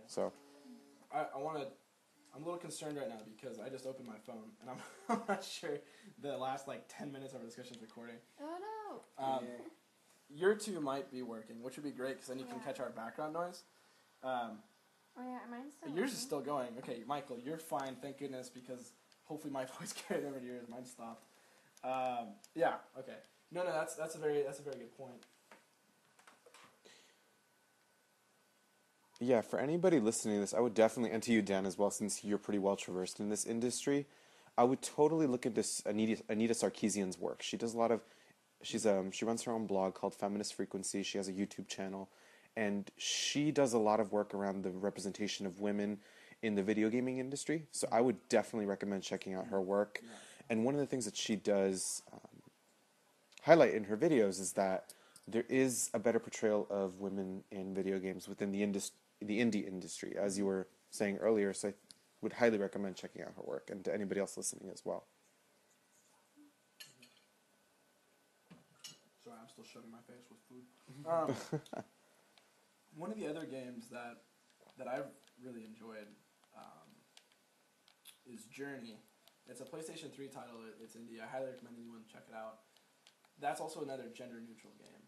So I'm a little concerned right now because I just opened my phone and I'm not sure the last 10 minutes of our discussion is recording. Oh no. Your two might be working, which would be great because then you can catch our background noise. Oh yeah, mine's still Yours is still going. Okay, Michael, you're fine, thank goodness, because hopefully my voice carried over to yours. Mine stopped. Yeah. Okay. No, that's a very good point. yeah, for anybody listening to this, I would definitely, and to you, Dan, as well, since you're pretty well traversed in this industry, I would totally look at this Anita Sarkeesian's work. She does a lot of, she runs her own blog called Feminist Frequency. She has a YouTube channel, and she does a lot of work around the representation of women in the video gaming industry. So I would definitely recommend checking out her work. Yeah. And one of the things that she does highlight in her videos is that there is a better portrayal of women in video games within the indie industry, as you were saying earlier. So I would highly recommend checking out her work, and to anybody else listening as well. Sorry, I'm still shoving my face with food. One of the other games that I've really enjoyed is Journey. It's a PlayStation 3 title. It's indie. I highly recommend anyone check it out. That's also another gender-neutral game.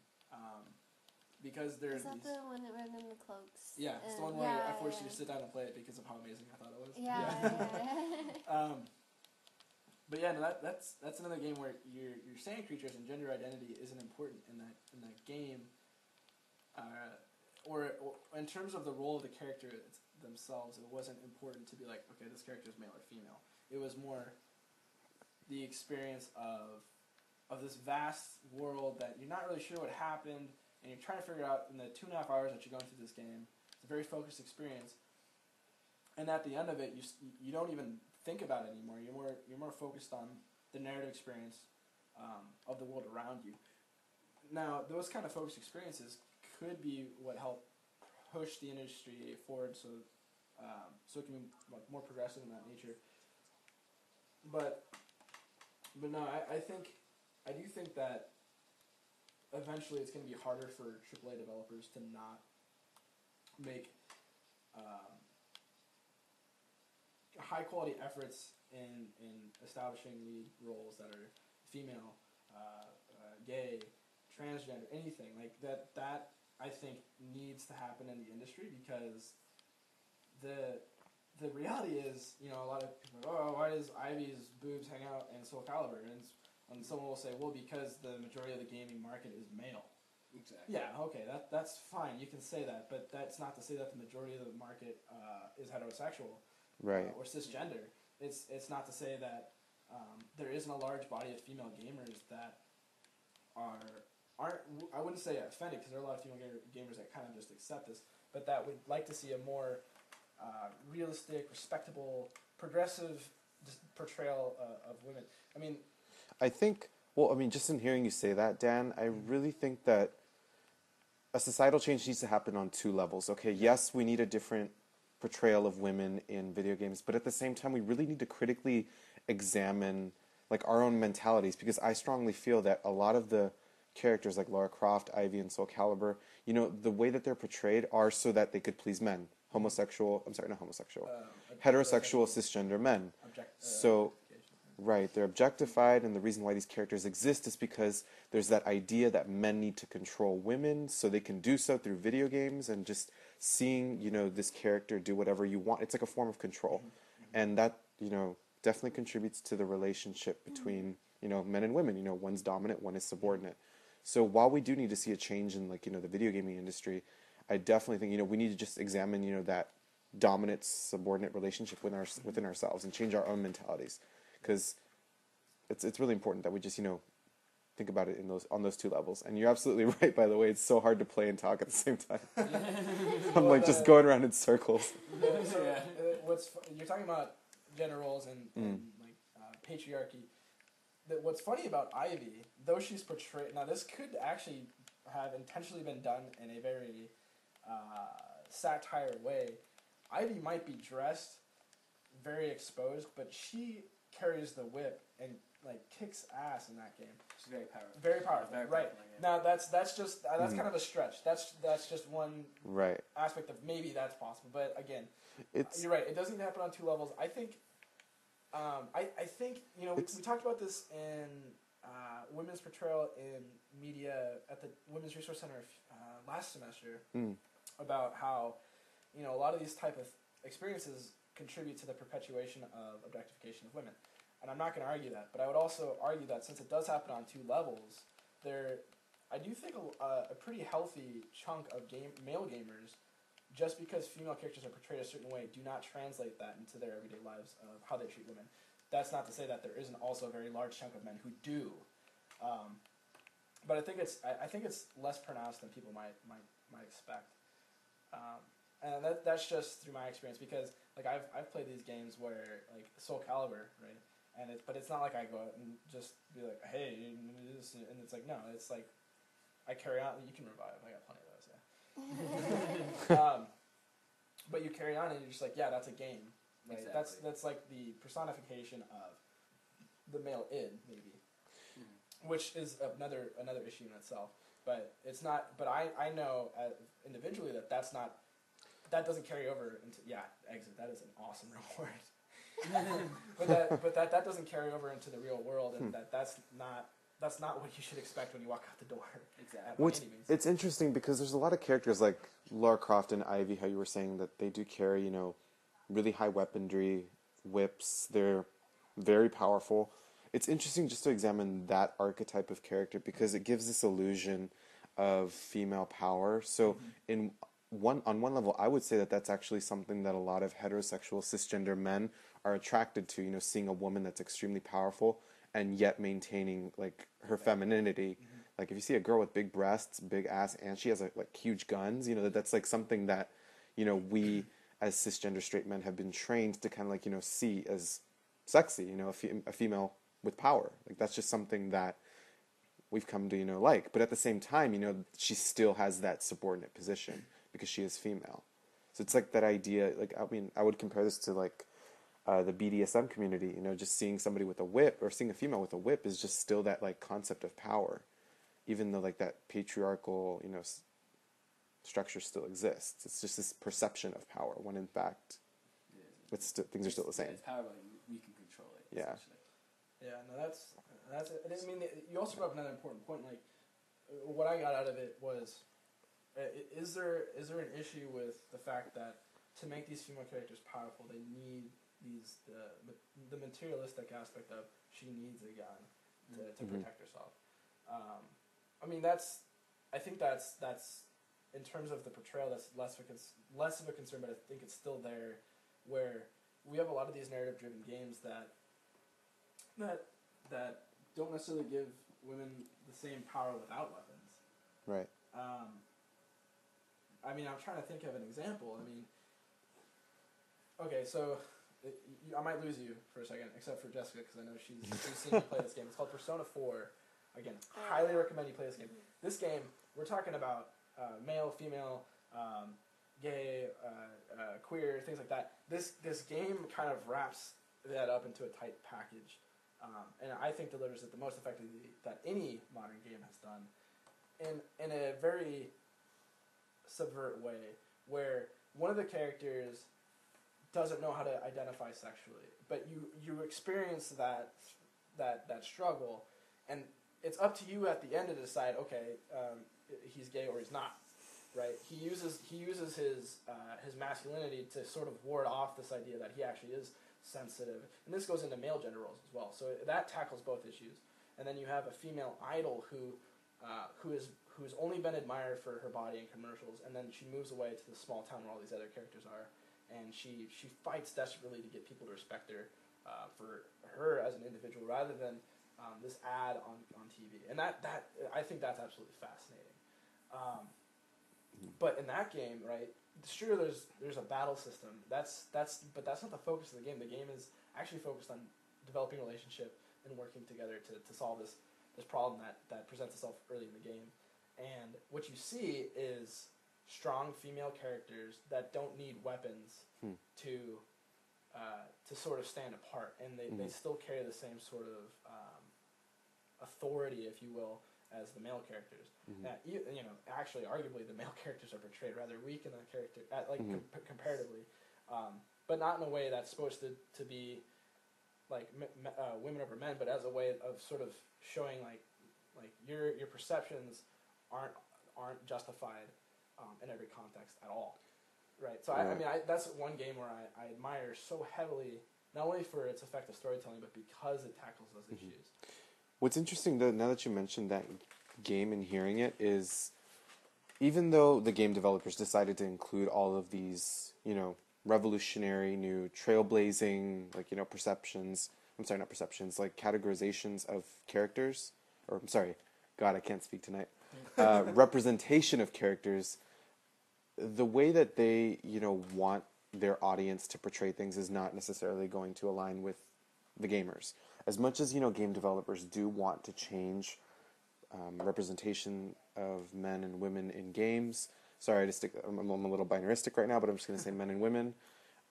Because there's Is that the one that ran in the cloaks? Yeah, it's the one where I forced you to sit down and play it because of how amazing I thought it was. Yeah. But yeah, no, that's another game where your sand creatures and gender identity isn't important in that game. Or in terms of the role of the character themselves, it wasn't important to be like, okay, this character is male or female. It was more the experience of this vast world that you're not really sure what happened, and you're trying to figure out in the 2.5 hours that you're going through this game. It's a very focused experience, and at the end of it, you don't even think about it anymore. You're more focused on the narrative experience of the world around you. Now, those kind of focused experiences could be what help push the industry forward, so it can be more progressive in that nature. But no, I do think that eventually it's going to be harder for AAA developers to not make high quality efforts in establishing lead roles that are female, gay, transgender, anything like that. That I think needs to happen in the industry, because the reality is, a lot of people are, oh, why does Ivy's boobs hang out in Soul Calibur? And someone will say, well, because the majority of the gaming market is male. Exactly. Yeah, okay, that's fine. You can say that, but that's not to say that the majority of the market is heterosexual, Right. Or cisgender. It's not to say that there isn't a large body of female gamers that aren't. I wouldn't say offended, because there are a lot of female gamers that kind of just accept this, but that would like to see a more realistic, respectable, progressive portrayal of women. I think, just in hearing you say that, Dan, I really think that a societal change needs to happen on two levels. Okay, yes, we need a different portrayal of women in video games, but at the same time, we really need to critically examine our own mentalities, because I strongly feel that a lot of the characters like Lara Croft, Ivy, and Soul Calibur, the way that they're portrayed are so that they could please men. Heterosexual, cisgender men. Right, they're objectified, and the reason why these characters exist is because there's that idea that men need to control women so they can do so through video games, and just seeing, this character do whatever you want. It's like a form of control. And that, definitely contributes to the relationship between, men and women. One's dominant, one is subordinate. So while we do need to see a change in, the video gaming industry, I definitely think, we need to just examine, that dominant subordinate relationship within ourselves, and change our own mentalities. Because it's really important that we just, think about it on those two levels. And you're absolutely right, by the way. It's so hard to play and talk at the same time. I'm just going around in circles. Yeah. You're talking about gender roles and patriarchy. What's funny about Ivy, though she's portrayed... Now, this could actually have intentionally been done in a very satire way. Ivy might be dressed very exposed, but she carries the whip and kicks ass in that game. She's very powerful. Very powerful. Very right. powerful, yeah. Now that's just that's kind of a stretch. That's just one aspect of maybe that's possible. But again, you're right. It doesn't even happen on 2 levels. I think. I think we talked about this in women's portrayal in media at the Women's Resource Center last semester about how a lot of these type of experiences contribute to the perpetuation of objectification of women. And I'm not going to argue that, but I would also argue that since it does happen on 2 levels, I do think a pretty healthy chunk of male gamers, just because female characters are portrayed a certain way, do not translate that into their everyday lives of how they treat women. That's not to say that there isn't also a very large chunk of men who do, but I think it's less pronounced than people might expect. And that's just through my experience, because I've played these games where Soul Calibur, right? But it's not like I go out and just be like, hey, this, and it's like, no, it's like I carry on. You can revive. I got plenty of those, yeah. But you carry on and you're just like, yeah, that's a game, right? Exactly. That's like the personification of the male id, maybe, which is another issue in itself. But it's not. But I know individually that that doesn't carry over into exit. That is an awesome reward. but that doesn't carry over into the real world, and that's not what you should expect when you walk out the door. Exactly. It's interesting because there's a lot of characters like Lara Croft and Ivy, how you were saying that they do carry, really high weaponry, whips. They're very powerful. It's interesting just to examine that archetype of character because it gives this illusion of female power. So on one level, I would say that that's actually something that a lot of heterosexual cisgender men are attracted to, seeing a woman that's extremely powerful and yet maintaining her femininity. If you see a girl with big breasts, big ass, and she has huge guns, that's something that we as cisgender straight men have been trained to kind of see as sexy, a female with power. That's just something that we've come to like. But at the same time, she still has that subordinate position because she is female. So it's that idea. I would compare this to the BDSM community, just seeing somebody with a whip or seeing a female with a whip is just still that concept of power, even though that patriarchal, structure still exists. It's just this perception of power when in fact, things are still the same. It's power, but we can control it. Yeah. Yeah, no, that's it. I mean, you also brought up another important point. What I got out of it was, is there an issue with the fact that to make these female characters powerful, they need the materialistic aspect of she needs a gun to protect herself. I mean, I think that's in terms of the portrayal, that's less of a concern, but I think it's still there, where we have a lot of these narrative-driven games that don't necessarily give women the same power without weapons. Right. I mean, I'm trying to think of an example. I mean, okay, so I might lose you for a second, except for Jessica, because I know she's seen me play this game. It's called Persona 4. Again, highly recommend you play this game. This game, we're talking about male, female, gay, queer, things like that. This game kind of wraps that up into a tight package, and I think delivers it the most effectively that any modern game has done, in a very subvert way, where one of the characters doesn't know how to identify sexually, but you experience that struggle, and it's up to you at the end to decide, okay, he's gay or he's not, right? He uses his masculinity to sort of ward off this idea that he actually is sensitive, and this goes into male gender roles as well. So that tackles both issues. And then you have a female idol who's only been admired for her body in commercials, and then she moves away to the small town where all these other characters are, and she fights desperately to get people to respect her for her as an individual rather than this ad on TV. And that I think that's absolutely fascinating. But in that game, right, sure, there's a battle system. But that's not the focus of the game. The game is actually focused on developing a relationship and working together to solve this problem that presents itself early in the game. And what you see is strong female characters that don't need weapons to sort of stand apart, and they still carry the same sort of authority, if you will, as the male characters. Mm-hmm. Actually, arguably, the male characters are portrayed rather weak in that character, comparatively, but not in a way that's supposed to be like women over men, but as a way of sort of showing like your perceptions aren't justified in every context at all, right? So right. That's one game where I admire so heavily, not only for its effective storytelling, but because it tackles those issues. What's interesting, though, now that you mentioned that game and hearing it, is even though the game developers decided to include all of these, revolutionary, new, trailblazing, perceptions, not perceptions, like categorizations of characters, or, I'm sorry, God, I can't speak tonight, representation of characters, the way that they, want their audience to portray things is not necessarily going to align with the gamers. As much as, game developers do want to change representation of men and women in games. Sorry, I'm a little binaristic right now, but I'm just going to say men and women.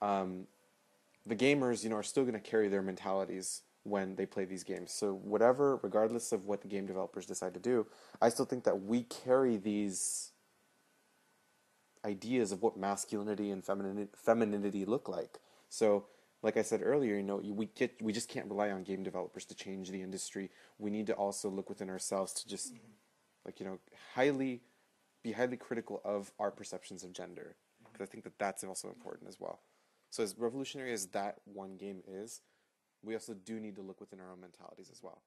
The gamers, are still going to carry their mentalities when they play these games. So whatever, regardless of what the game developers decide to do, I still think that we carry these ideas of what masculinity and femininity look like. So, like I said earlier, we just can't rely on game developers to change the industry. We need to also look within ourselves to just, be highly critical of our perceptions of gender. Because I think that that's also important as well. So as revolutionary as that one game is, we also do need to look within our own mentalities as well.